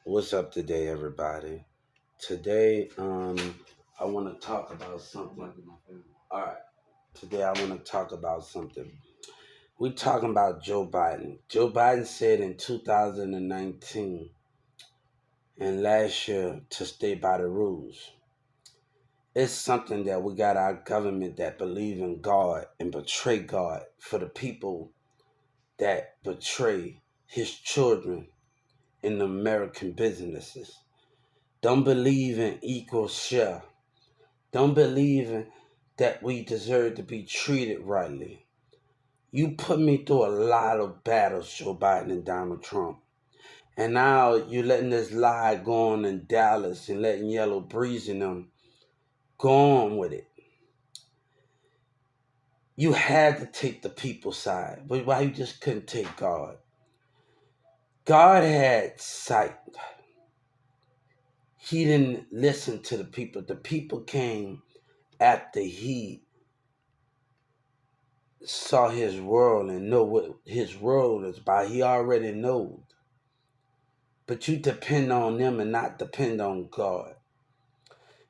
What's up today, everybody? Today, I want to talk about something. All right. Today, I want to talk about something. We're talking about Joe Biden. Joe Biden said in 2019 and last year to stay by the rules. It's something that we got our government that believe in God and betray God for the people that betray his children in the American businesses. Don't believe in equal share. Don't believe in that we deserve to be treated rightly. You put me through a lot of battles, Joe Biden and Donald Trump. And now you're letting this lie go on in Dallas and letting Yellow Breeze and them go on with it. You had to take the people's side, but why you just couldn't take God? God had sight. He didn't listen to the people. The people came after he saw his world and know what his world is about. He already knows. But you depend on them and not depend on God.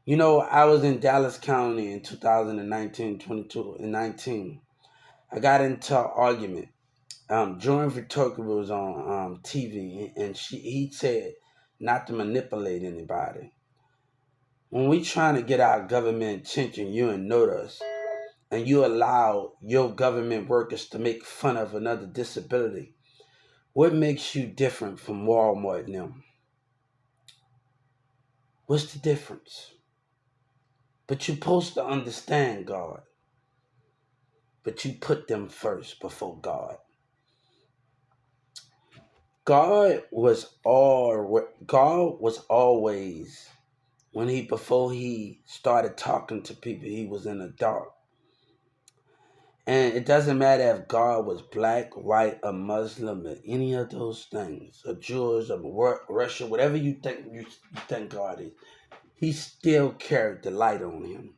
You know, I was in Dallas County in 2019, 22, and 19. I got into an argument. Joan Victoria was on TV, and he said not to manipulate anybody. When we trying to get our government attention, you and notice, and you allow your government workers to make fun of another disability, what makes you different from Walmart and them? What's the difference? But you're supposed to understand God. But you put them first before God. God was always when he before he started talking to people, he was in the dark. And it doesn't matter if God was black, white, a Muslim, or any of those things, a Jewish, a Russian, whatever you think God is. He still carried the light on him.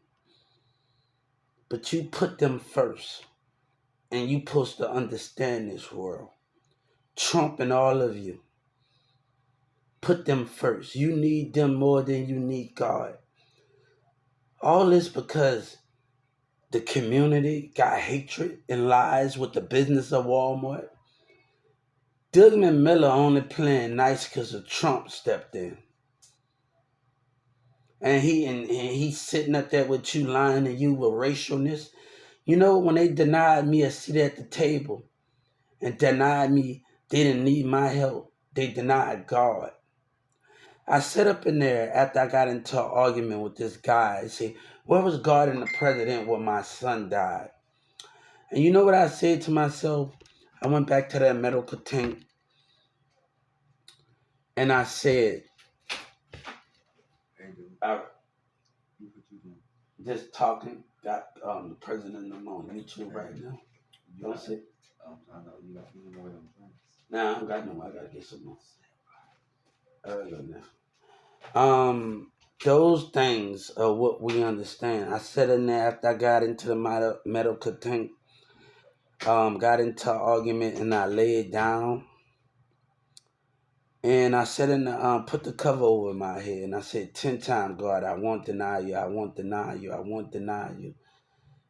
But you put them first. And you supposed to understand this world. Trump and all of you. Put them first. You need them more than you need God. All this because the community got hatred and lies with the business of Walmart. Douglas Miller only playing nice because of Trump stepped in. And he's sitting up there with you lying and you with racialness. You know, when they denied me a seat at the table and denied me, they didn't need my help. They denied God. I sat up in there after I got into an argument with this guy. I say, where was God and the president when my son died? And you know what I said to myself? I went back to that medical tank and I said, I just talking, got the president on YouTube right now. You want to see? I know you got more than friends. Nah, I don't got no more. I gotta get some more. Those things are what we understand. I sat in there after I got into the medical tank, got into an argument and I laid down. And I said put the cover over my head and I said 10 times, God, I won't deny you, I won't deny you, I won't deny you,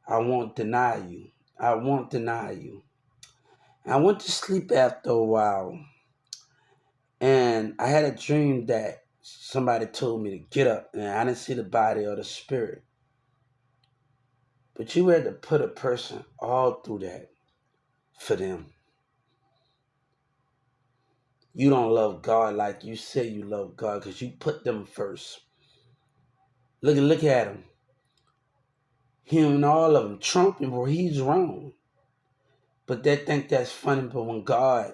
I won't deny you, I won't deny you. I went to sleep after a while and I had a dream that somebody told me to get up and I didn't see the body or the spirit. But you had to put a person all through that for them. You don't love God like you say you love God because you put them first. Look at him. Him and all of them. Trump, and he's wrong. But they think that's funny. But when God,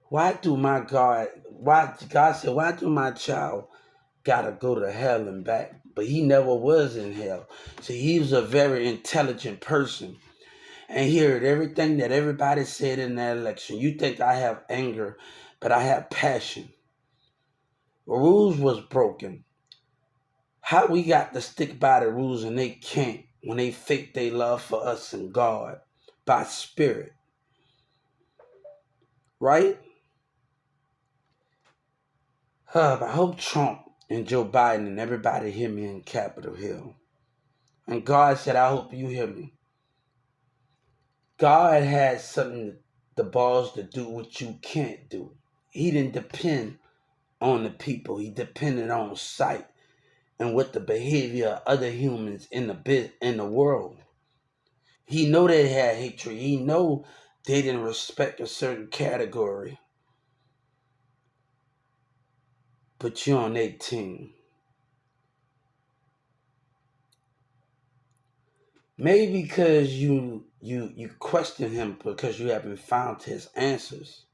God said, why do my child gotta go to hell and back? But he never was in hell. See, he was a very intelligent person. And he heard everything that everybody said in that election. You think I have anger, but I have passion. The rules was broken. How we got to stick by the rules and they can't when they fake their love for us and God by spirit, right? I hope Trump and Joe Biden and everybody hear me in Capitol Hill. And God said, I hope you hear me. God has something, the balls to do what you can't do. He didn't depend on the people. He depended on sight and what the behavior of other humans in the world. He know they had hatred. He know they didn't respect a certain category. But you're on their team. Maybe because you question him because you haven't found his answers.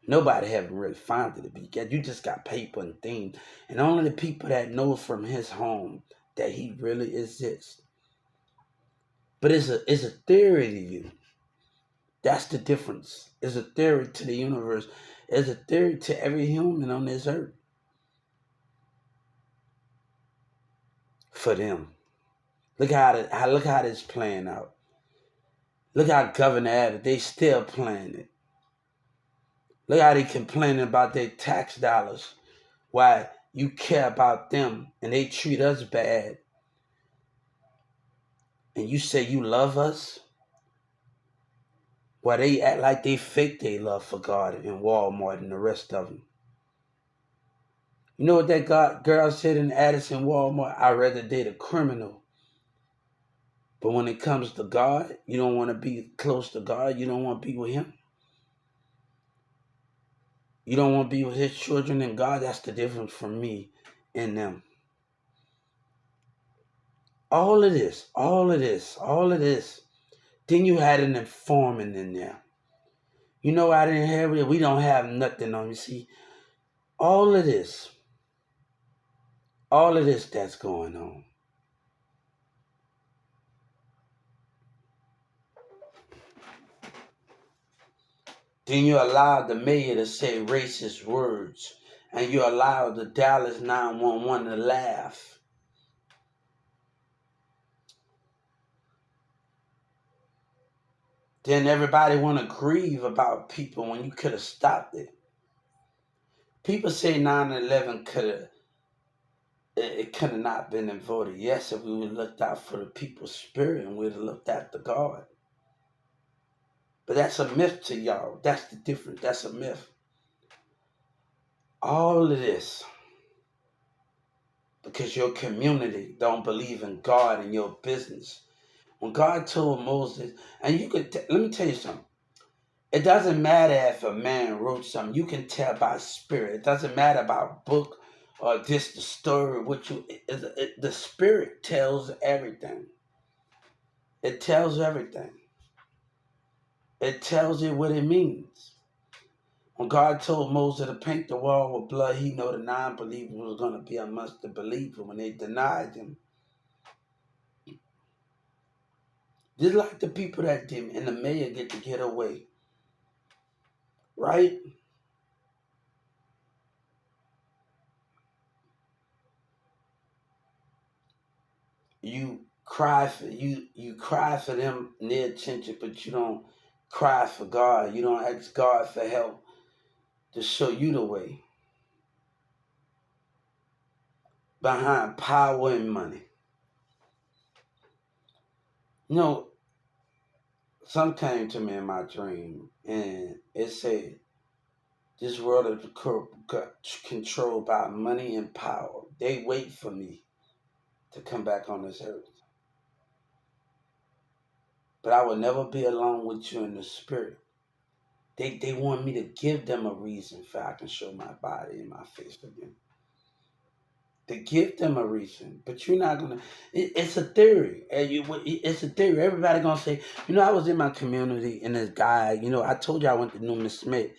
Nobody haven't really found it because you just got paper and things. And only the people that know from his home that he really exists. But it's a theory to you. That's the difference. It's a theory to the universe. It's a theory to every human on this earth. For them. Look how this playing out. Look how Governor Abbott, they still playing it. Look how they complaining about their tax dollars. Why you care about them and they treat us bad. And you say you love us. Why they act like they fake their love for God and Walmart and the rest of them. You know what that girl said in Addison Walmart? I'd rather date a criminal. But when it comes to God, you don't want to be close to God. You don't want to be with him. You don't want to be with his children and God. That's the difference from me and them. All of this. Then you had an informant in there. You know I didn't have it. We don't have nothing on you. See, all of this that's going on. Then you allowed the mayor to say racist words. And you allowed the Dallas 911 to laugh. Then everybody want to grieve about people when you could have stopped it. People say 9/11 could have not been voted. Yes, if we would have looked out for the people's spirit and we'd have looked after God. But that's a myth to y'all. That's the difference. That's a myth. All of this because your community don't believe in God and your business. When God told Moses, and you could let me tell you something. It doesn't matter if a man wrote something. You can tell by spirit. It doesn't matter about book or just the story. The spirit tells everything. It tells everything. It tells you what it means. When God told Moses to paint the wall with blood, he knew the non-believers was going to be amongst the believers when they denied him. Just like the people that did and the mayor get to get away. Right? You cry for them near attention, but you don't cry for God. You don't ask God for help to show you the way. Behind power and money. You know, some came to me in my dream and it said, this world is controlled by money and power. They wait for me to come back on this earth. But I will never be alone with you in the spirit. They want me to give them a reason for I can show my body and my face again. To give them a reason, but you're not gonna. It's a theory. It's a theory. Everybody gonna say, I was in my community and this guy. I told you I went to New Miss Smith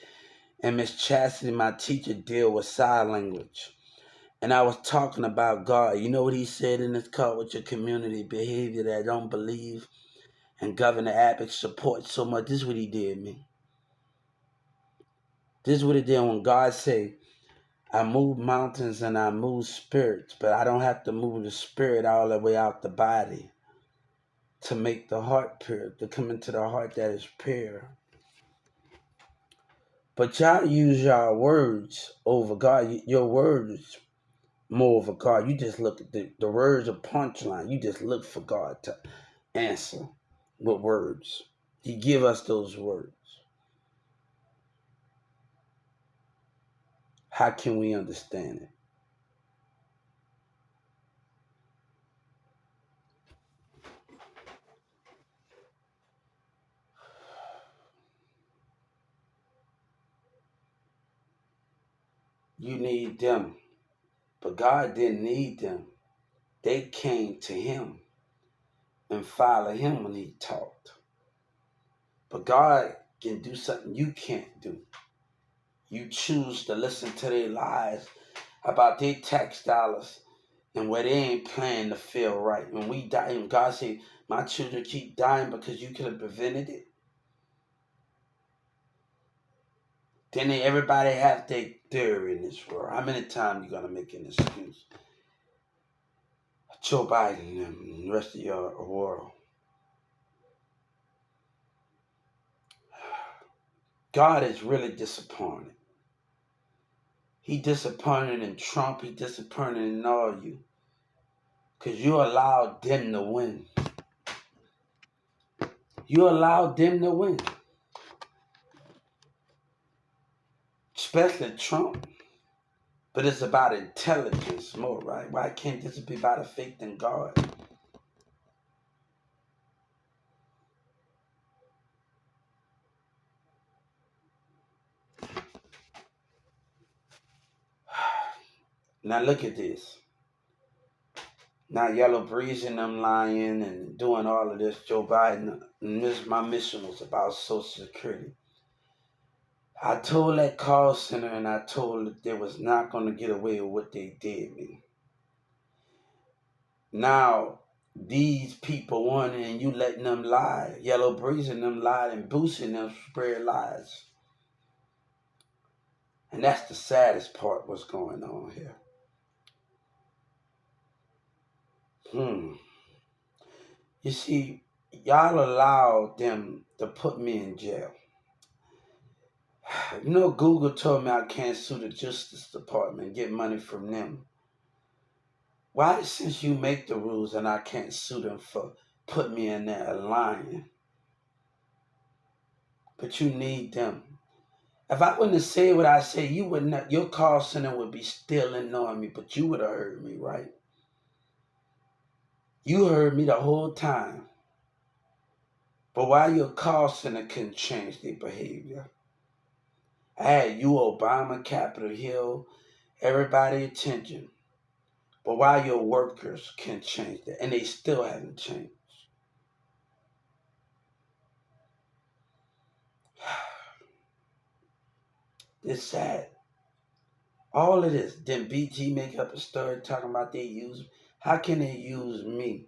and Miss Chastity, my teacher, deal with sign language. And I was talking about God. You know what he said in this call with your community behavior that don't believe and Governor Abbott supports so much. This is what he did, man. This is what he did when God said, I move mountains and I move spirits, but I don't have to move the spirit all the way out the body to make the heart pure, to come into the heart that is pure. But y'all use your words over God. Your words more over God. You just look at the words of punchline. You just look for God to answer with words. He give us those words. How can we understand it? You need them. But God didn't need them. They came to him and followed him when he talked. But God can do something you can't do. You choose to listen to their lies about their tax dollars and where they ain't playing the field right. When we die, and God say, my children keep dying because you could have prevented it. Then everybody have their theory in this world. How many times you gonna make an excuse? Joe Biden and the rest of your world. God is really disappointed. He disappointed in Trump. He disappointed in all you. Because you allowed them to win. You allowed them to win. Especially Trump. But it's about intelligence more, right? Why can't this be about a faith in God? Now look at this. Now Yellow Breeze and them lying and doing all of this. Joe Biden, and this my mission was about Social Security. I told that call center and I told that they was not going to get away with what they did me. Now these people wanting and you letting them lie. Yellow Breeze and them lie and boosting them spread lies. And that's the saddest part what's going on here. You see, y'all allowed them to put me in jail. You know, Google told me I can't sue the Justice Department and get money from them. Why, since you make the rules and I can't sue them for put me in there lying? But you need them. If I wouldn't have said what I said, you would not. Your call center would be still ignoring me, but you would have heard me, right? You heard me the whole time. But why your call center couldn't change their behavior? I had you, Obama, Capitol Hill, everybody attention. But why your workers can change that? And they still haven't changed. It's sad. All of this. Then BG make up a story talking about they use. How can they use me?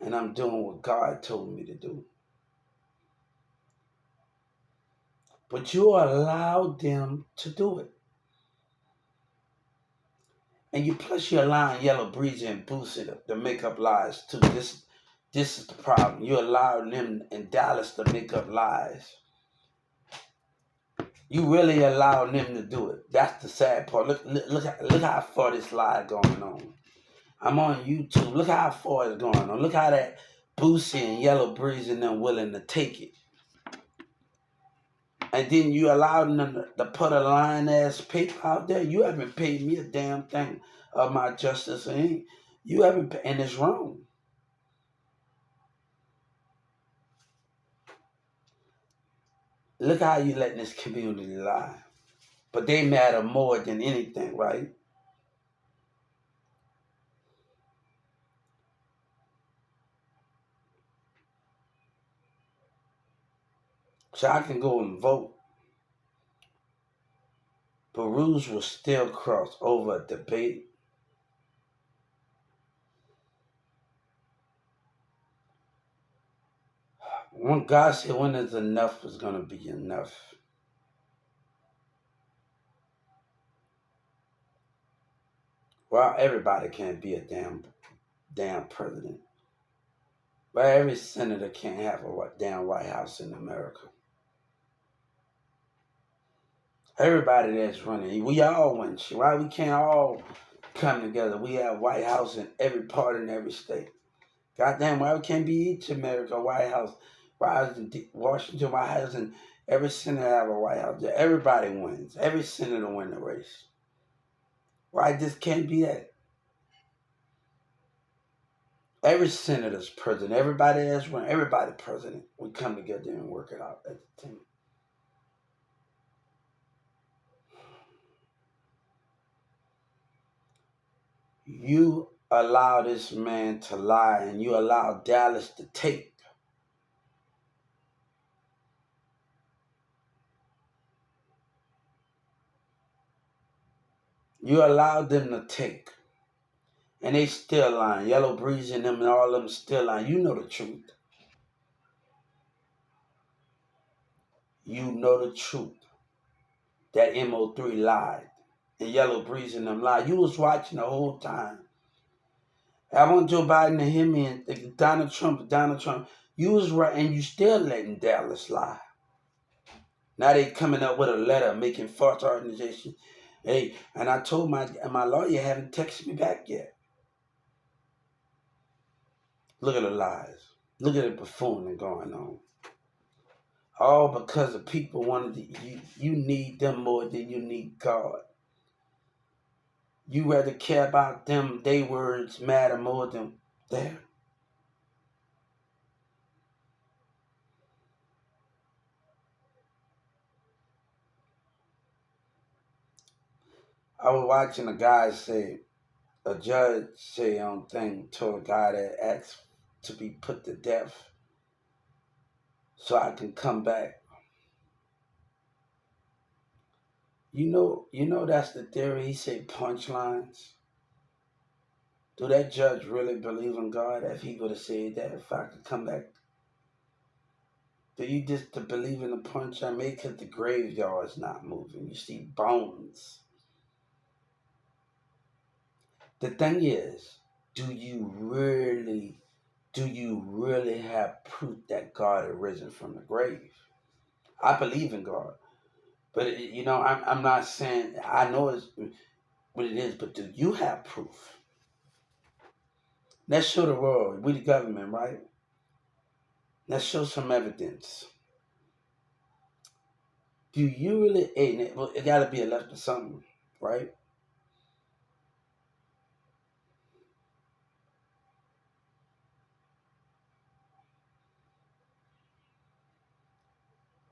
And I'm doing what God told me to do. But you allowed them to do it. And you plus you're allowing Yellow Breezy and Boosie to make up lies too. This is the problem. You allowed them in Dallas to make up lies. You really allowed them to do it. That's the sad part. Look how far this lie going on. I'm on YouTube. Look how far it's going on. Look how that Boosie and Yellow Breeze and them willing to take it. And then you allowed them to put a lying ass paper out there. You haven't paid me a damn thing of my justice. You haven't, and it's wrong. Look how you letting this community lie. But they matter more than anything, right? So I can go and vote. But rules will still cross over a debate. When God said when is enough is going to be enough. Well, everybody can't be a damn president. But every senator can't have a damn White House in America. Everybody that's running, we all win. Why we can't all come together? We have White House in every part in every state. Goddamn, why we can't be each America White House? Why is Washington White House and every senator have a White House? Everybody wins. Every senator win the race. Why this can't be that? Every senator's president. Everybody that's run. Everybody president. We come together and work it out as a team. You allow this man to lie, and you allow Dallas to take. You allowed them to take. And they still lying. Yellow Breeze and them and all of them still lying. You know the truth. You know the truth. That MO3 lied. And Yellow Breeze and them lied. You was watching the whole time. I want Joe Biden to hear me and Donald Trump. You was right and you still letting Dallas lie. Now they coming up with a letter making false organization. Hey, and I told my lawyer haven't texted me back yet. Look at the lies. Look at the buffoonery going on. All because the people wanted to, you need them more than you need God. You rather care about them, they words matter more than their. I was watching a guy say, a judge say told a guy that asked to be put to death so I can come back. You know that's the theory. He said punchlines. Do that judge really believe in God if he would have said that if I could come back? Do you just to believe in the punchline? Maybe because the graveyard's not moving. You see bones. The thing is, do you really have proof that God had risen from the grave? I believe in God. But I'm not saying I know it's what it is, but do you have proof? Let's show the world. We the government, right? Let's show some evidence. Do you really? Well, it got to be a left or something, right?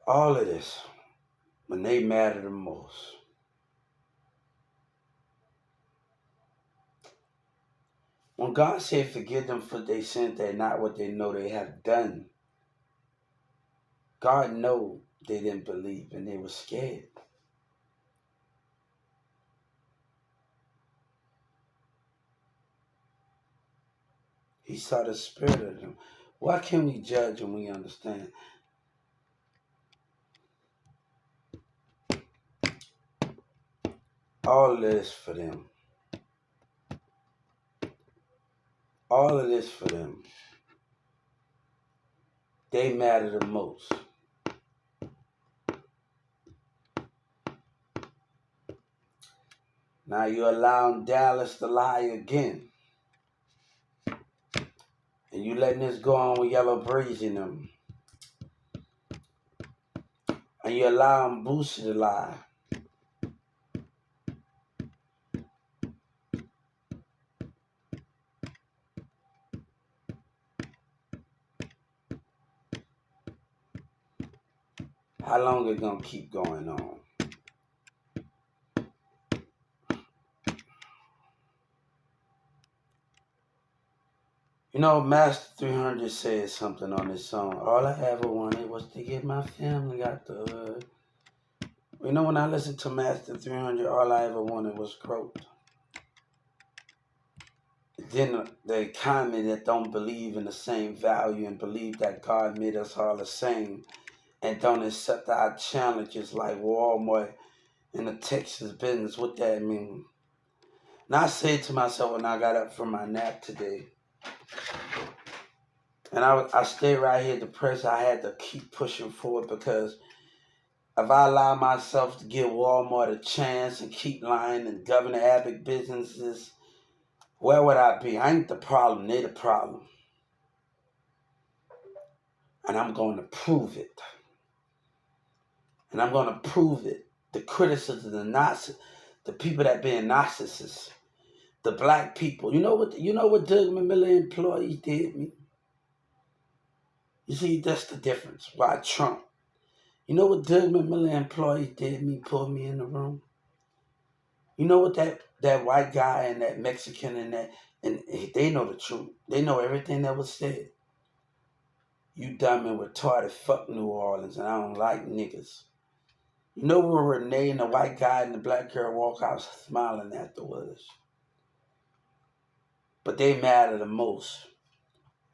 All of this, when they matter the most. When God said, "Forgive them for they sins, they're not what they know they have done." God know they didn't believe and they were scared. He saw the spirit of them. Why can we judge when we understand? All of this for them. All of this for them. They matter the most. Now you're allowing Dallas to lie again. And you letting this go on with Yellow Breeze in them. And you allowing Boosie to lie. How long it gonna keep going on? Master 300 said something on his song. All I ever wanted was to get my family out the hood. When I listened to Master 300, all I ever wanted was growth. Then the economy that don't believe in the same value and believe that God made us all the same and don't accept our challenges like Walmart and the Texas business, what that mean? And I said to myself when I got up from my nap today, and I stayed right here depressed. I had to keep pushing forward because If I allow myself to give Walmart a chance and keep lying and Governor Abbott businesses, where would I be? I ain't the problem, they the problem. And I'm going to prove it. And I'm going to prove it. The criticism, the people that being narcissists, the black people. You know what Doug McMillan employees did me? You see, that's the difference. Why Trump? You know what Doug McMillan employees did me? Pulled me in the room. You know what that white guy and that Mexican and they know the truth. They know everything that was said. You dumb and retarded. Fuck New Orleans, and I don't like niggas. You know where Renee and the white guy and the black girl walk out smiling afterwards. But they matter the most.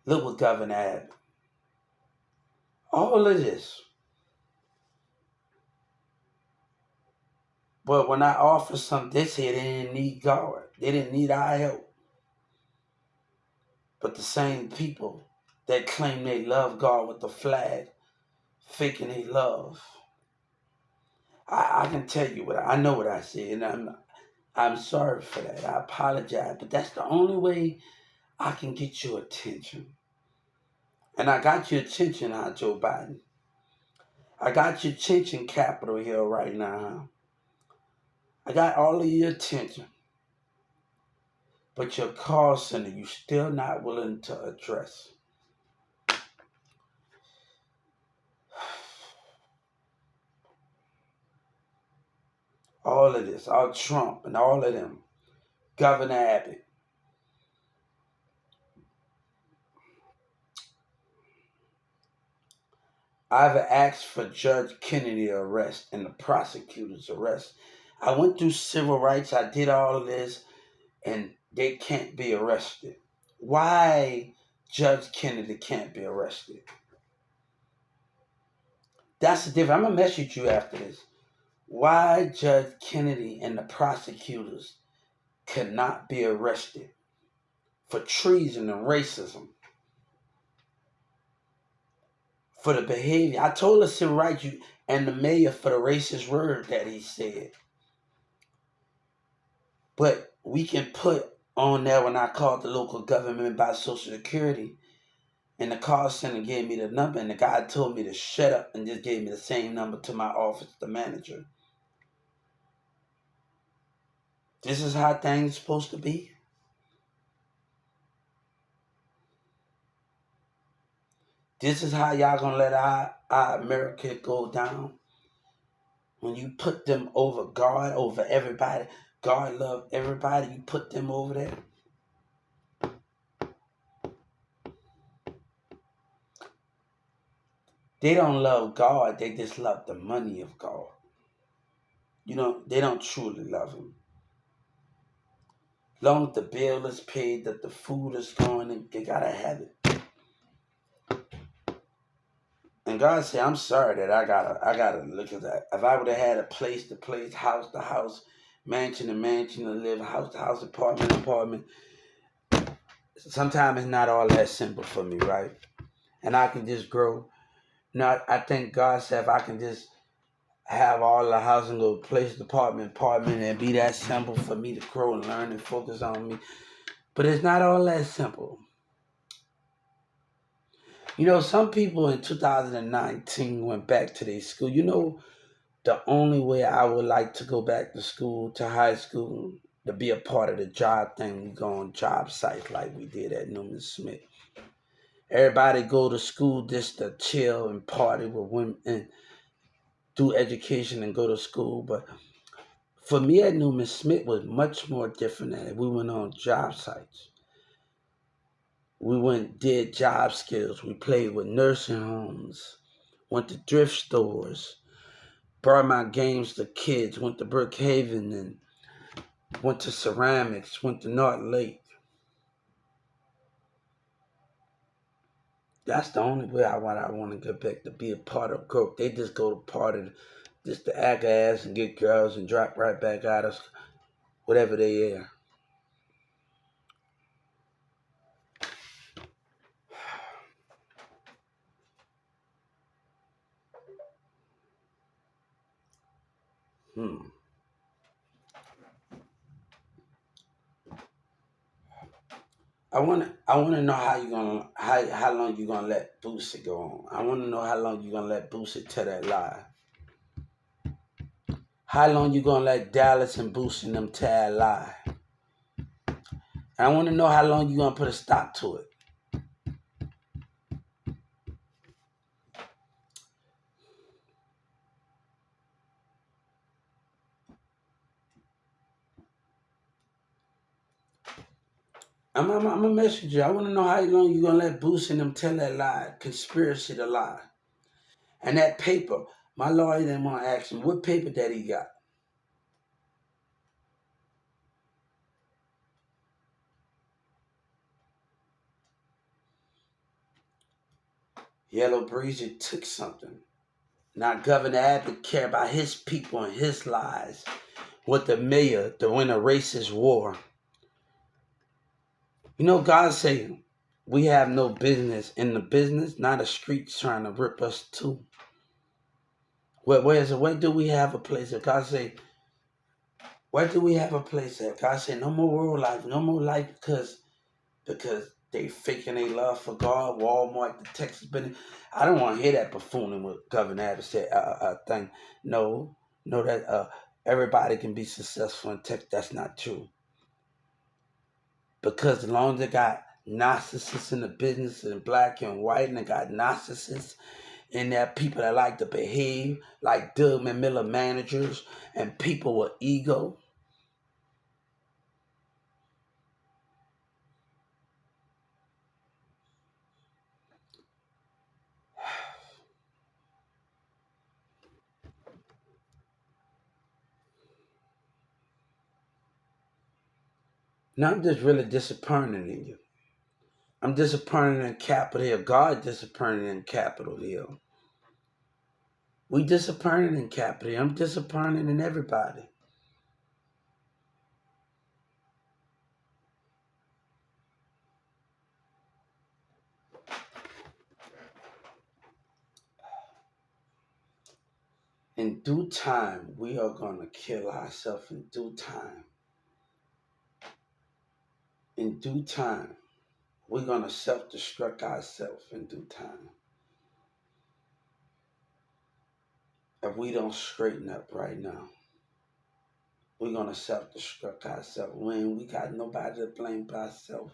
Look what Governor Abbott. All of this. But when I offered something, they said they didn't need God. They didn't need our help. But the same people that claim they love God with the flag, faking they love. I can tell you I know what I said, and I'm sorry for that. I apologize, but that's the only way I can get your attention. And I got your attention, Joe Biden. I got your attention, Capitol Hill, right now. I got all of your attention. But your call center, you still not willing to address. All of this, all Trump and all of them, Governor Abbott. I've asked for Judge Kennedy arrest and the prosecutor's arrest. I went through civil rights, I did all of this, and they can't be arrested. Why Judge Kennedy can't be arrested? That's the difference. I'm going to message you after this. Why Judge Kennedy and the prosecutors cannot be arrested for treason and racism, for the behavior. I told the civil rights you and the mayor for the racist word that he said. But we can put on there when I called the local government about Social Security, and the call center gave me the number, and the guy told me to shut up and just gave me the same number to my office, the manager. This is how things are supposed to be. This is how y'all gonna let our America go down. When you put them over God, over everybody, God love everybody, you put them over there. They don't love God, they just love the money of God. They don't truly love him. Long as the bill is paid, that the food is going, and they gotta have it. And God said, I'm sorry that I gotta look at that. If I would have had a place to place, house to house, mansion to mansion to live, house to house, apartment to apartment, sometimes it's not all that simple for me, right? And I can just grow. I think God said if I can just have all the housing go place, apartment, and be that simple for me to grow and learn and focus on me. But it's not all that simple. Some people in 2019 went back to their school. The only way I would like to go back to school, to high school, to be a part of the job thing, we go on job sites like we did at Newman Smith. Everybody go to school just to chill and party with women and do education and go to school. But for me at Newman Smith was much more different than we went on job sites. We did job skills. We played with nursing homes, went to thrift stores, brought my games to kids, went to Brookhaven and went to ceramics, went to North Lake. That's the only way I want to get back to be a part of growth. They just go to part of just to act ass and get girls and drop right back out of whatever they are. Hmm. I wanna know how long you gonna let Boosie go on. I wanna know how long you gonna let Boosie tell that lie. How long you gonna let Dallas and Boosie and them tell that lie? And I wanna know how long you gonna put a stop to it. I'm gonna message you. I wanna know how long you gonna let Boosie and them tell that lie, conspiracy to lie. And that paper, my lawyer didn't want to ask him what paper that he got. Yellow Breezy took something. Now Governor Abbott care about his people and his lives. With the mayor to win a racist war. You know, God saying we have no business in the business, not the streets trying to rip us too. Where do we have a place at? God say, where do we have a place at? God say, no more world life, no more life because they faking their love for God. Walmart, the Texas business. I don't want to hear that buffooning with Governor Abbott said thing. No, no, that everybody can be successful in Texas. That's not true. Because as long as they got narcissists in the business and black and white, and they got narcissists in there, people that like to behave like Doug Miller managers and people with ego. Now I'm just really disappointed in you. I'm disappointed in Capitol Hill. God disappointed in Capitol Hill. We disappointed in Capitol Hill. I'm disappointed in everybody. In due time, we are going to kill ourselves in due time. In due time, we're going to self-destruct ourselves in due time. If we don't straighten up right now, we're going to self-destruct ourselves. When we got nobody to blame but ourselves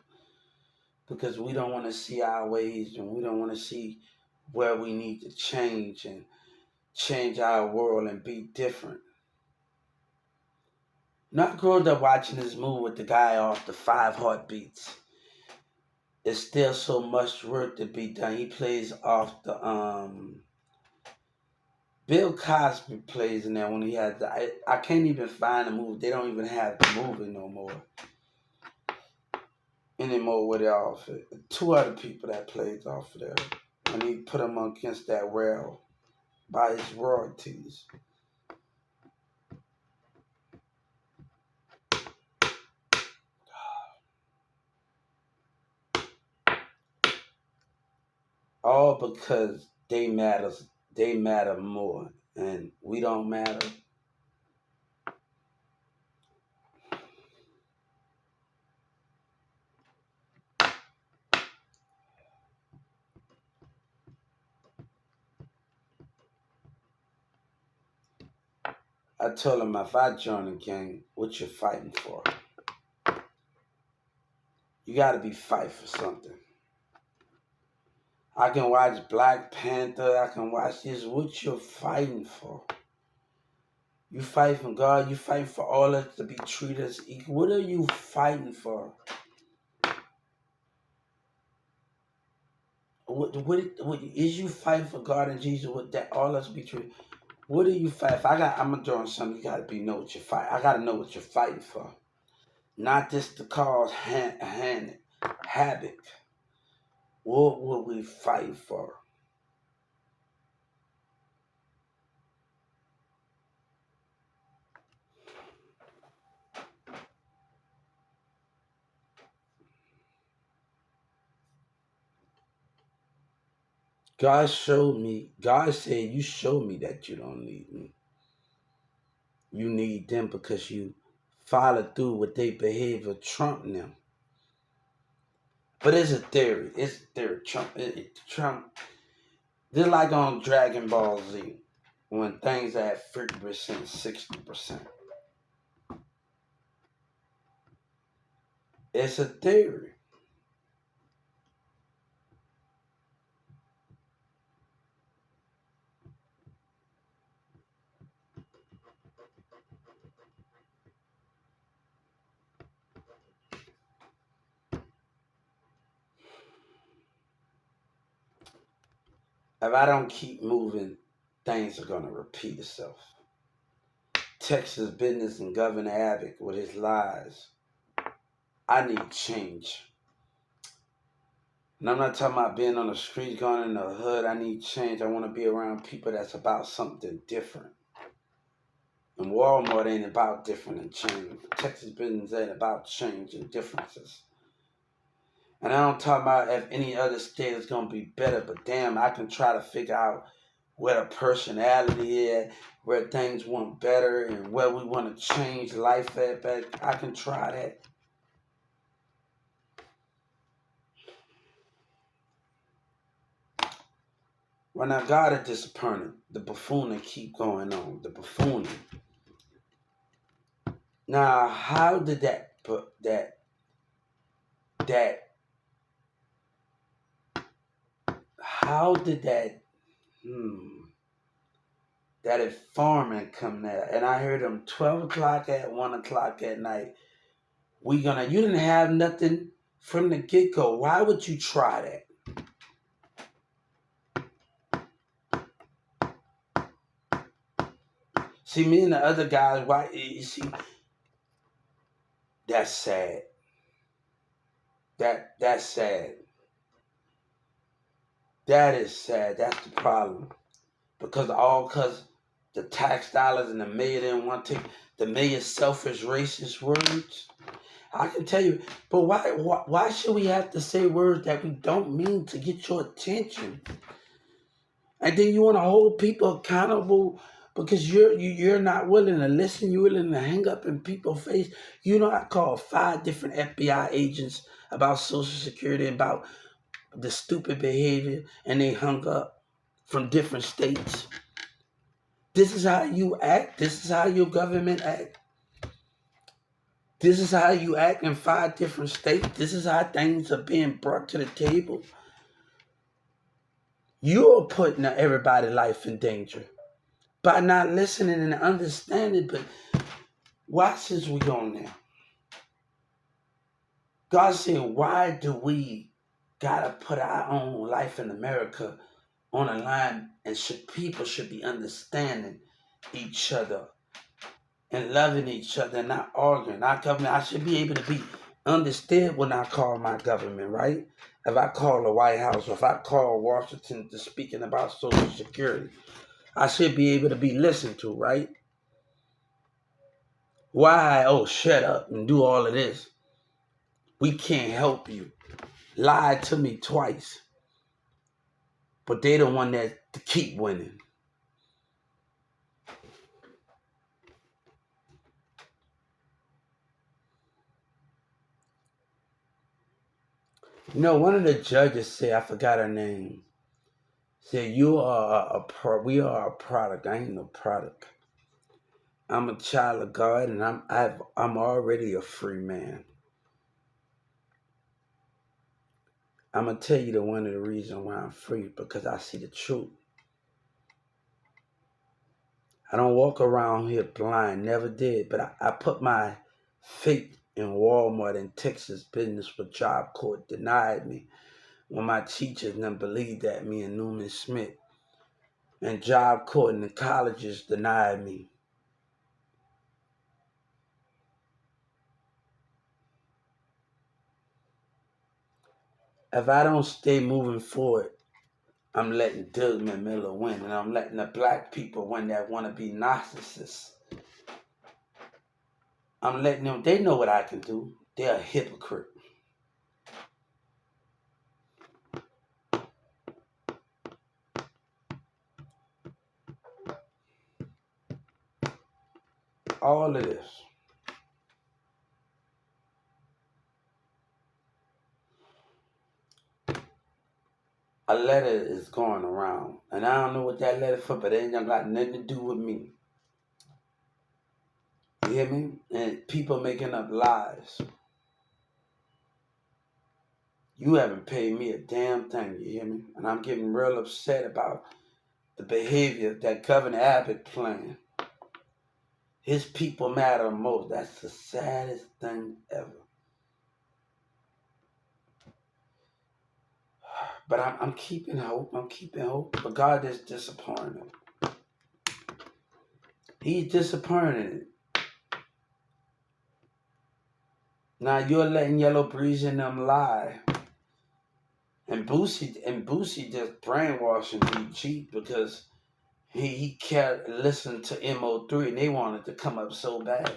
because we don't want to see our ways and we don't want to see where we need to change and change our world and be different. Not growing up watching this movie with the guy off the Five Heartbeats. It's still so much work to be done. He plays off the Bill Cosby plays in there when he had the I can't even find the movie. They don't even have the movie no more anymore with it off it. Two other people that plays off of there. And he put him against that rail by his royalties. All because they matter more and we don't matter. I told him if I join the gang, what you fighting for? You gotta be fighting for something. I can watch Black Panther, I can watch this. What you fighting for? You fight for God, you fight for all of us to be treated as equal. What are you fighting for? What is you fighting for God and Jesus with that all us be treated? What are you fighting for? I'm gonna join something, you gotta know what you fight. I gotta know what you're fighting for. Not just to cause havoc. What will we fight for? God said, you showed me that you don't need me. You need them because you follow through with their behavior, Trump and them. But it's a theory. It's a theory. Trump. Just like on Dragon Ball Z, when things are at 50%, 60%. It's a theory. If I don't keep moving, things are gonna repeat itself. Texas business and Governor Abbott with his lies. I need change. And I'm not talking about being on the streets, going in the hood. I need change. I want to be around people that's about something different. And Walmart ain't about different and change. Texas business ain't about change and differences. And I don't talk about if any other state is gonna be better, but damn, I can try to figure out where the personality is, where things want better, and where we want to change life at. But I can try that. Well, now God is disappointed. The buffooning keep going on. The buffooning. Now, how did that how did that informant come there? And I heard him 12 o'clock at 1 o'clock at night. You didn't have nothing from the get go. Why would you try that? See, me and the other guys, why you see, that's sad. That's sad. That is sad. That's the problem. Because the tax dollars and the mayor didn't want to take the mayor's selfish racist words. I can tell you, but why should we have to say words that we don't mean to get your attention? And then you want to hold people accountable because you're not willing to listen. You're willing to hang up in people's face. You know, I called 5 different FBI agents about Social Security, about the stupid behavior, and they hung up from different states. This is how you act. This is how your government act. This is how you act in 5 different states. This is how things are being brought to the table. You're putting everybody's life in danger by not listening and understanding. But watch as we go now. God said, why do we gotta put our own life in America on a line? And people should be understanding each other and loving each other and not arguing. Our government, I should be able to be understood when I call my government, right? If I call the White House or if I call Washington to speaking about Social Security, I should be able to be listened to, right? Why? Oh, shut up and do all of this. We can't help you. Lied to me twice. But they the one that to keep winning. You know, one of the judges said, I forgot her name, said, we are a product. I ain't no product. I'm a child of God, and I'm already a free man. I'm gonna tell you one of the reasons why I'm free, because I see the truth. I don't walk around here blind, never did, but I put my faith in Walmart and Texas business with Job Corps denied me when my teachers didn't believe that, me and Newman Smith, and Job Corps and the colleges denied me. If I don't stay moving forward, I'm letting Desmond Miller win, and I'm letting the black people win that want to be narcissists. I'm letting them, they know what I can do. They're a hypocrite. all of this. A letter is going around, and I don't know what that letter for, but it ain't got nothing to do with me. You hear me? And people making up lies. You haven't paid me a damn thing, you hear me? And I'm getting real upset about the behavior that Governor Abbott playing. His people matter most. That's the saddest thing ever. But I'm keeping hope. I'm keeping hope. But God is disappointed. He's disappointed. Now you're letting Yellow Breeze and them lie. And Boosie just brainwashing BG because he can't listen to MO3 and they wanted to come up so bad.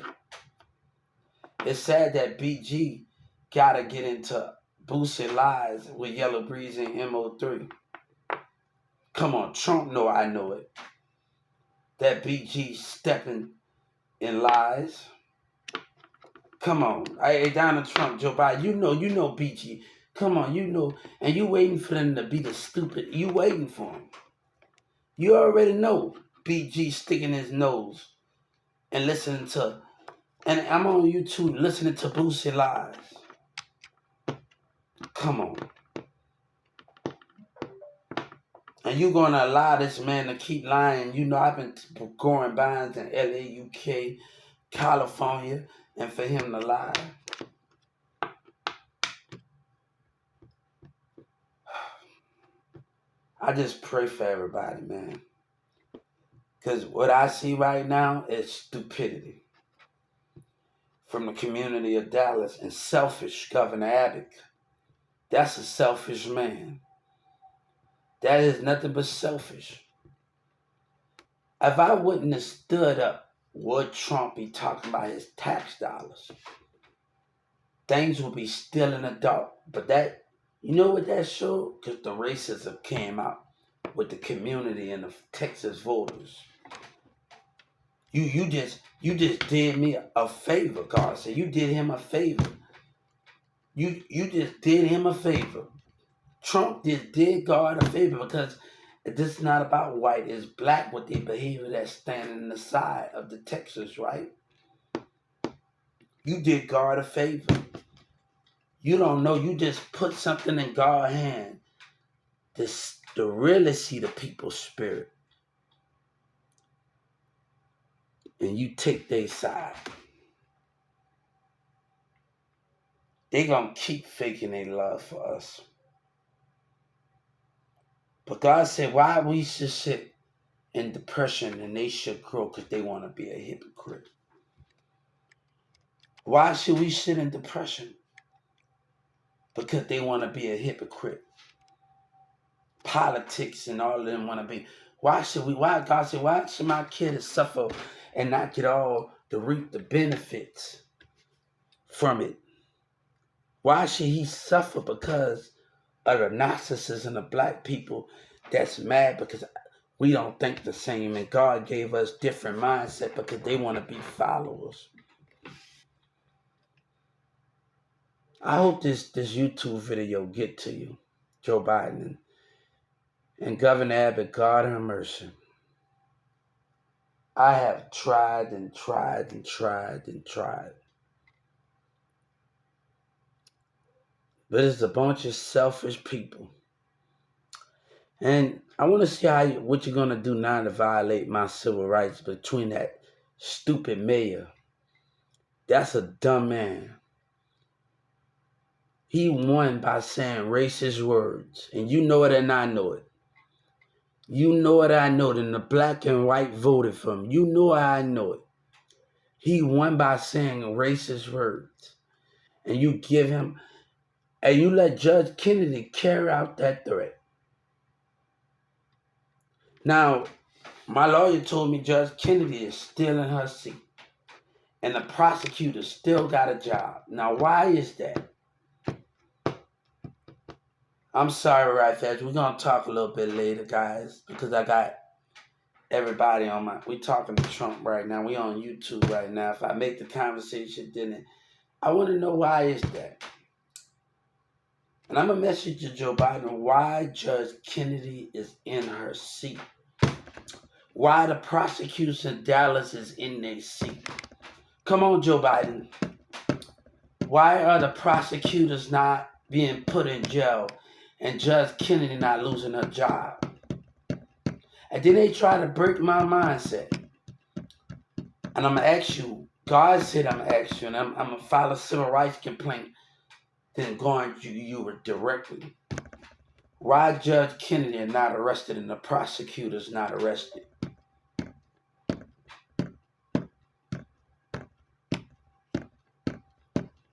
It's sad that BG gotta get into Boosie lies with Yellow Breeze and MO3. Come on, Trump know I know it. That BG stepping in lies. Come on. Hey, Donald Trump, Joe Biden, you know BG. Come on, you know. And you waiting for them to be the stupid. You waiting for them. You already know BG sticking his nose and listening to, and I'm on YouTube listening to Boosie lies. Come on. And you gonna allow this man to keep lying. You know I've been going binds in LA, UK, California, and for him to lie. I just pray for everybody, man. Because what I see right now is stupidity from the community of Dallas and selfish Governor Abbott. That's a selfish man. That is nothing but selfish. If I wouldn't have stood up, would Trump be talking about his tax dollars? Things would be still in the dark. But that, you know what that showed? Because the racism came out with the community and the Texas voters. You just did me a favor, God said. You did him a favor. You just did him a favor. Trump just did God a favor because this is not about white, it's black with the behavior that's standing on the side of the Texas, right? You did God a favor. You don't know, you just put something in God's hand to really see the people's spirit. And you take their side. They gonna keep faking their love for us. But God said, why we should sit in depression and they should grow because they want to be a hypocrite. Why should we sit in depression? Because they want to be a hypocrite. Politics and all of them want to be. Why God said, why should my kids suffer and not get all to reap the benefits from it? Why should he suffer because of the narcissism of black people that's mad because we don't think the same and God gave us different mindset because they want to be followers? I hope this YouTube video get to you, Joe Biden and Governor Abbott, God have mercy. I have tried and tried and tried and tried. But it's a bunch of selfish people. And I want to see what you're going to do now to violate my civil rights between that stupid mayor. That's a dumb man. He won by saying racist words. And you know it and I know it. You know it, I know it. And the black and white voted for him. You know it, I know it. He won by saying racist words. And you give him, and you let Judge Kennedy carry out that threat. Now, my lawyer told me Judge Kennedy is still in her seat. And the prosecutor still got a job. Now, why is that? I'm sorry, right, Fetch. We're going to talk a little bit later, guys, because I got everybody on we talking to Trump right now. We on YouTube right now. If I make the conversation, then I want to know why is that. And I'm going to message to Joe Biden why Judge Kennedy is in her seat. Why the prosecutors in Dallas is in their seat. Come on, Joe Biden. Why are the prosecutors not being put in jail and Judge Kennedy not losing her job? And then they try to break my mindset. And I'm going to ask you, God said I'm going to ask you, and I'm going to file a civil rights complaint, then going to you directly. Why Judge Kennedy is not arrested and the prosecutors not arrested?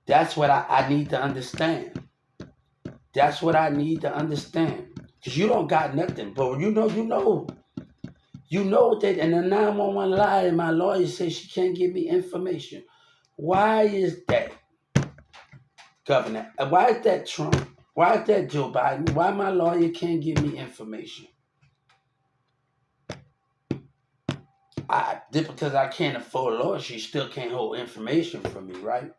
That's what I need to understand. That's what I need to understand. Because you don't got nothing. But you know. You know that, and the 911 lie, and my lawyer says she can't give me information. Why is that, Governor? Why is that Trump? Why is that Joe Biden? Why my lawyer can't give me information? Because I can't afford a lawyer, she still can't hold information from me, right?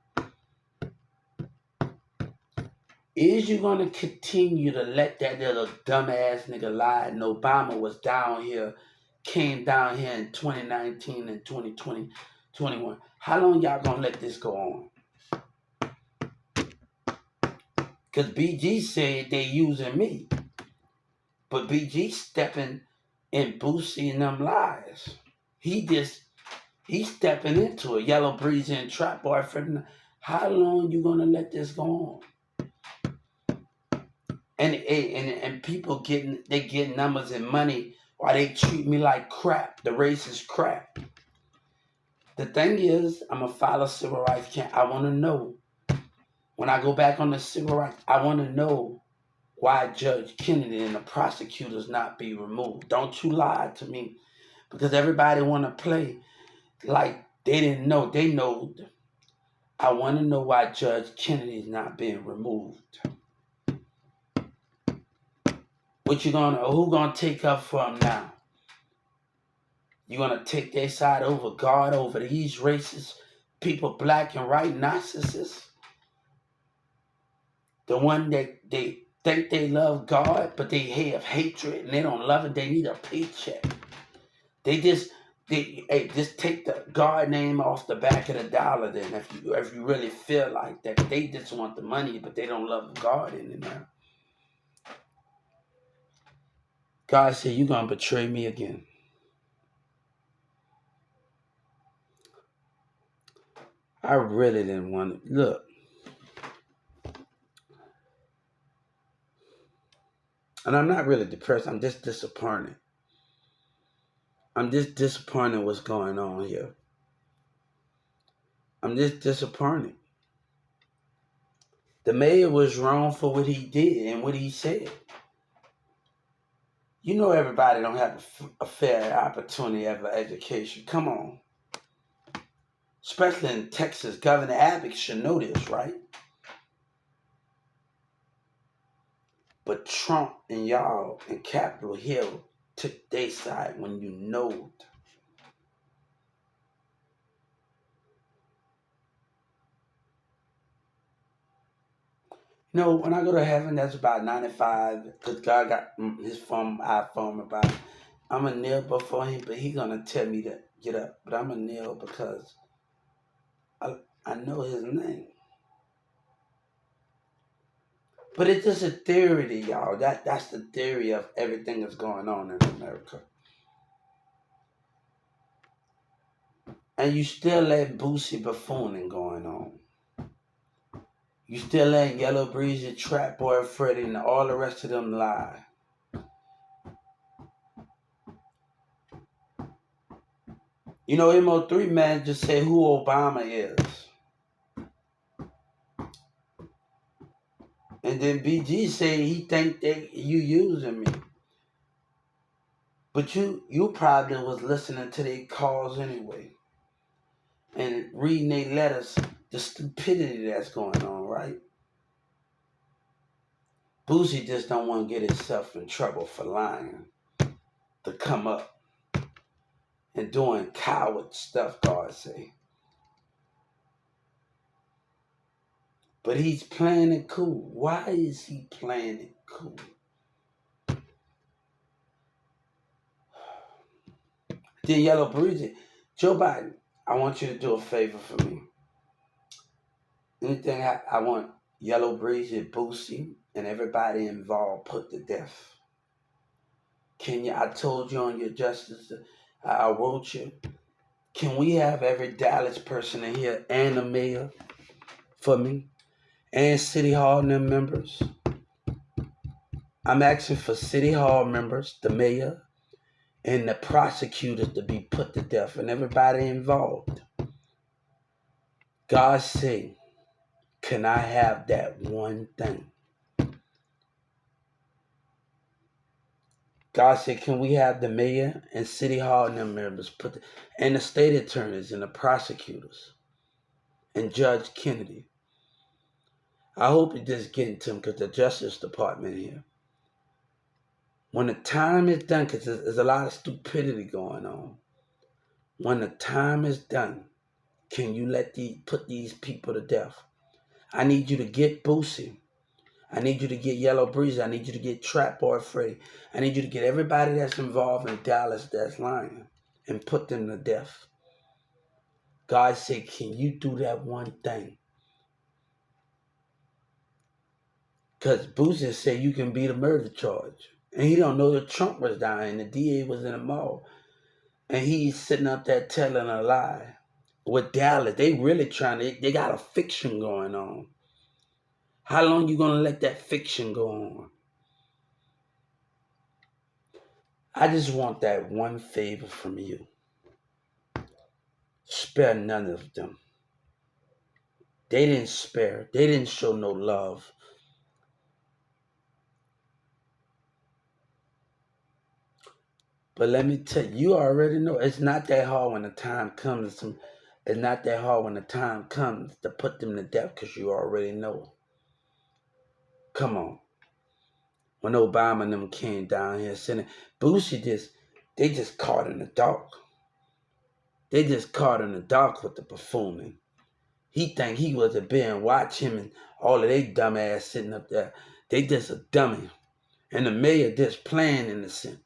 Is you going to continue to let that little dumbass nigga lie and Obama was down here, came down here in 2019 and 2020, 21? How long y'all going to let this go on? Because BG said they using me. But BG stepping in Boosie and them lies. He's stepping into it. Yellow Breeze and Trap Boyfriend. How long you going to let this go on? And people getting numbers and money while they treat me like crap. The race is crap. The thing is, I'm gonna file a civil rights case. I want to know when I go back on the civil rights. I want to know why Judge Kennedy and the prosecutors not be removed. Don't you lie to me, because everybody want to play like they didn't know. They know. I want to know why Judge Kennedy is not being removed. Who gonna take up for him now? You gonna take their side over God, over these racist people, black and white narcissists? The one that they think they love God, but they have hatred and they don't love it. They need a paycheck. They just take the God name off the back of the dollar. Then, if you really feel like that, they just want the money, but they don't love God in there. God said, "You're gonna betray me again." I really didn't want to look. And I'm not really depressed. I'm just disappointed. I'm just disappointed what's going on here. I'm just disappointed. The mayor was wrong for what he did and what he said. You know everybody don't have a fair opportunity of education. Come on. Especially in Texas, Governor Abbott should know this, right? But Trump and y'all in Capitol Hill took their side when you know it. You know, when I go to heaven, that's about 95, because God got his iPhone about. I'm going to kneel before him, but he's going to tell me to get up. But I'm going to kneel because I know his name. But it's just a theory to y'all. That's the theory of everything that's going on in America. And you still let Boosie buffooning going on. You still let Yellow Breezy, Trap Boy Freddy, and all the rest of them lie. You know, MO3 man just said who Obama is. And then BG said he think that you using me. But you probably was listening to their calls anyway. And reading their letters, the stupidity that's going on, right? Boosie just don't want to get himself in trouble for lying. To come up. and doing coward stuff, God say. But he's playing it cool. Why is he playing it cool? Then Yellow Breezy, Joe Biden, I want you to do a favor for me. Anything I want Yellow Breezy, Boosie, and everybody involved put to death. Can you? I told you on your justice. I wrote you. Can we have every Dallas person in here and the mayor for me and City Hall and them members? I'm asking for City Hall members, the mayor, and the prosecutors to be put to death and everybody involved. God say, can I have that one thing? God said, can we have the mayor and City Hall and them members and the state attorneys and the prosecutors and Judge Kennedy? I hope you just getting to him because the Justice Department here. When the time is done, because there's a lot of stupidity going on. When the time is done, can you put these people to death? I need you to get Boosie. I need you to get Yellow Breezy. I need you to get Trap Boy Freddy. I need you to get everybody that's involved in Dallas that's lying and put them to death. God said, can you do that one thing? Because Boosie said you can beat a murder charge. And he don't know that Trump was dying. The DA was in the mall. And he's sitting up there telling a lie. With Dallas, they really they got a fiction going on. How long you gonna let that fiction go on? I just want that one favor from you. Spare none of them. They didn't spare. They didn't show no love. But let me tell you, you already know it's not that hard when the time comes. It's not that hard when the time comes to put them to death because you already know. Come on. When Obama and them came down here sitting, Boosie they just caught in the dark. They just caught in the dark with the buffooning. He think he was a bear and watch him and all of they dumb ass sitting up there. They just a dummy. And the mayor just playing innocent.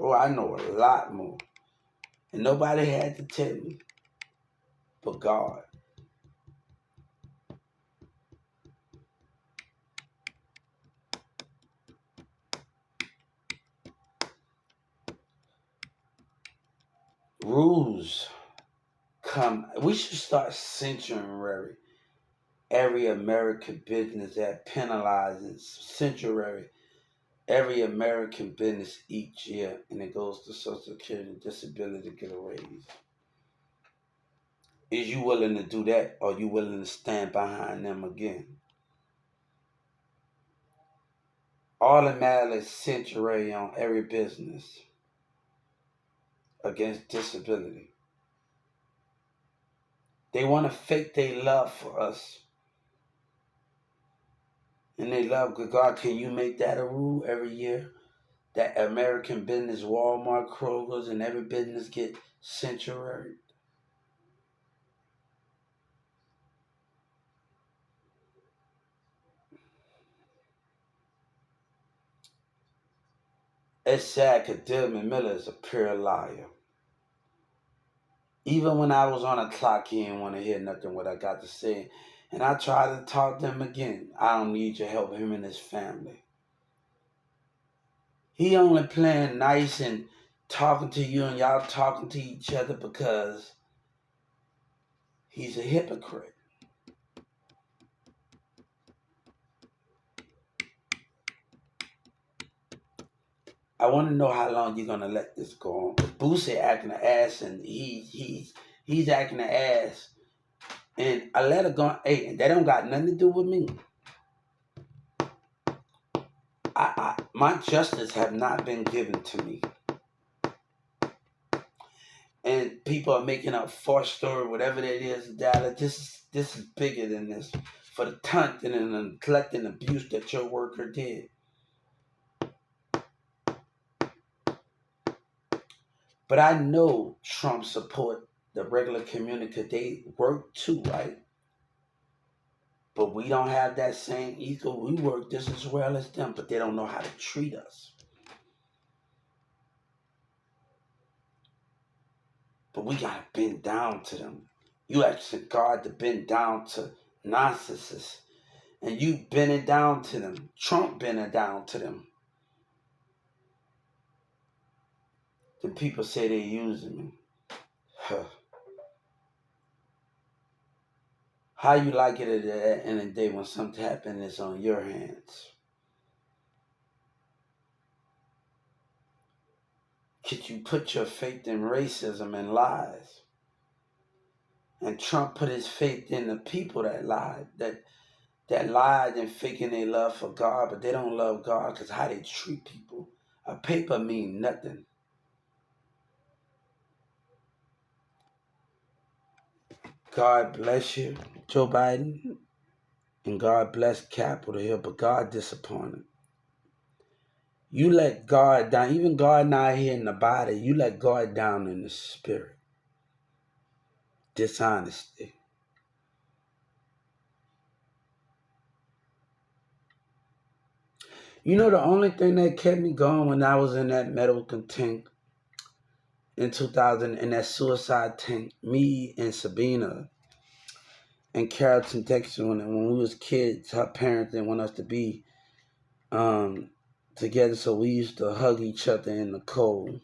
Oh, I know a lot more. And nobody had to tell me but God. Rules come. We should start censoring every American business that penalizes censoring every American business each year, and it goes to Social Security and disability to get a raise. Is you willing to do that, or you willing to stand behind them again? Automatically censoring on every business against disability. They want to fake their love for us. And they love God. Can you make that a rule every year? That American business, Walmart, Kroger's, and every business get censored? It's sad because Dilman Miller is a pure liar. Even when I was on a clock, he didn't want to hear nothing what I got to say. And I tried to talk to him again. I don't need your help, him and his family. He only playing nice and talking to you and y'all talking to each other because he's a hypocrite. I want to know how long you're gonna let this go on. Boosie acting an ass, and he's acting an ass, and I let her go. Hey, and that don't got nothing to do with me. My justice have not been given to me, and people are making up false story, whatever that is, Dallas. This is bigger than this. For the taunting and the neglect and abuse that your worker did. But I know Trump support the regular community because they work too, right? But we don't have that same ego. We work just as well as them, but they don't know how to treat us. But we gotta bend down to them. You asking God to bend down to narcissists, and you bending down to them. Trump bending down to them. Then people say they're using me. Huh. How you like it at the end of the day when something happens it's on your hands? Could you put your faith in racism and lies? And Trump put his faith in the people that lied, that lied and faking their love for God, but they don't love God because how they treat people. A paper mean nothing. God bless you, Joe Biden, and God bless Capitol Hill, but God disappointed. You let God down, even God not here in the body, you let God down in the spirit. Dishonesty. You know the only thing that kept me going when I was in that medical tank in 2000, in that suicide tank, me and Sabina and Carrollton, Texas, when we was kids, her parents didn't want us to be together, so we used to hug each other in the cold.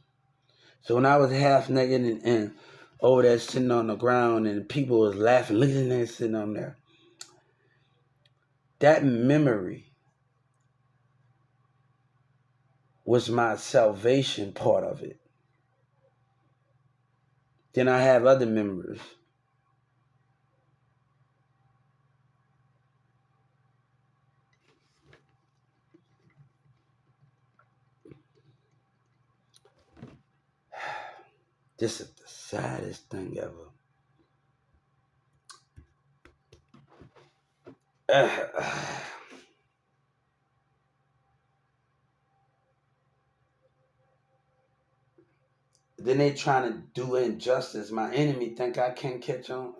So when I was half naked and over there sitting on the ground and people was laughing, look at that nigga sitting on there. That memory was my salvation part of it. Then I have other memories. This is the saddest thing ever. Then they trying to do injustice. My enemy think I can't catch on.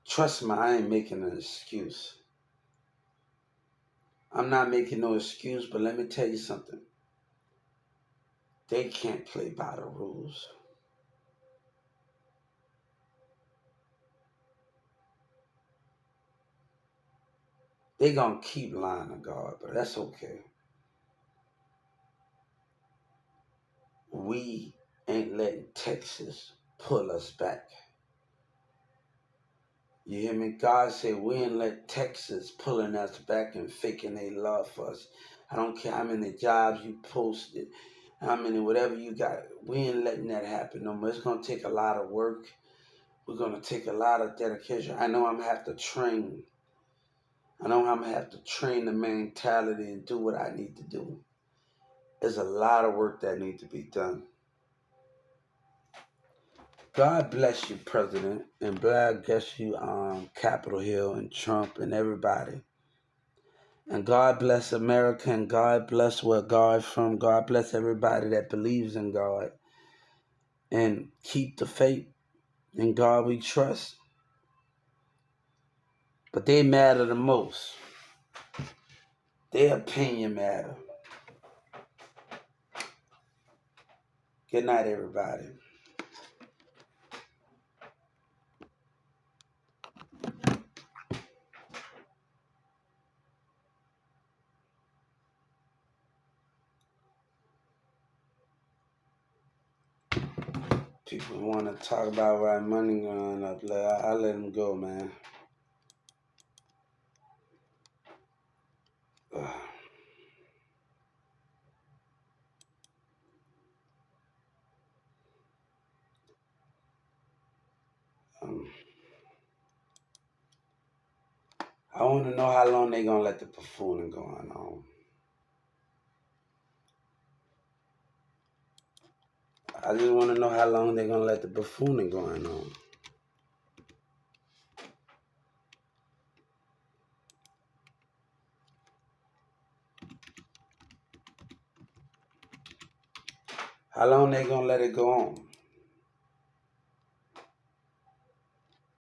Trust me, I ain't making an excuse. I'm not making no excuse, but let me tell you something. They can't play by the rules. They gonna keep lying to God, but that's okay. We ain't letting Texas pull us back. You hear me? God said we ain't let Texas pulling us back and faking their love for us. I don't care how many jobs you posted, how many whatever you got. We ain't letting that happen no more. It's gonna take a lot of work. We're gonna take a lot of dedication. I know I'm gonna have to train. I know I'm gonna have to train the mentality and do what I need to do. There's a lot of work that needs to be done. God bless you, President, and God bless you, Capitol Hill and Trump and everybody. And God bless America and God bless where God's from. God bless everybody that believes in God. And keep the faith. In God we trust. But they matter the most. Their opinion matter. Good night, everybody. People want to talk about why money going up. I let them go, man. Um, I want to know how long they gonna let the buffooning go on. I just want to know how long they're gonna let the buffooning going on. How long they gonna let it go on?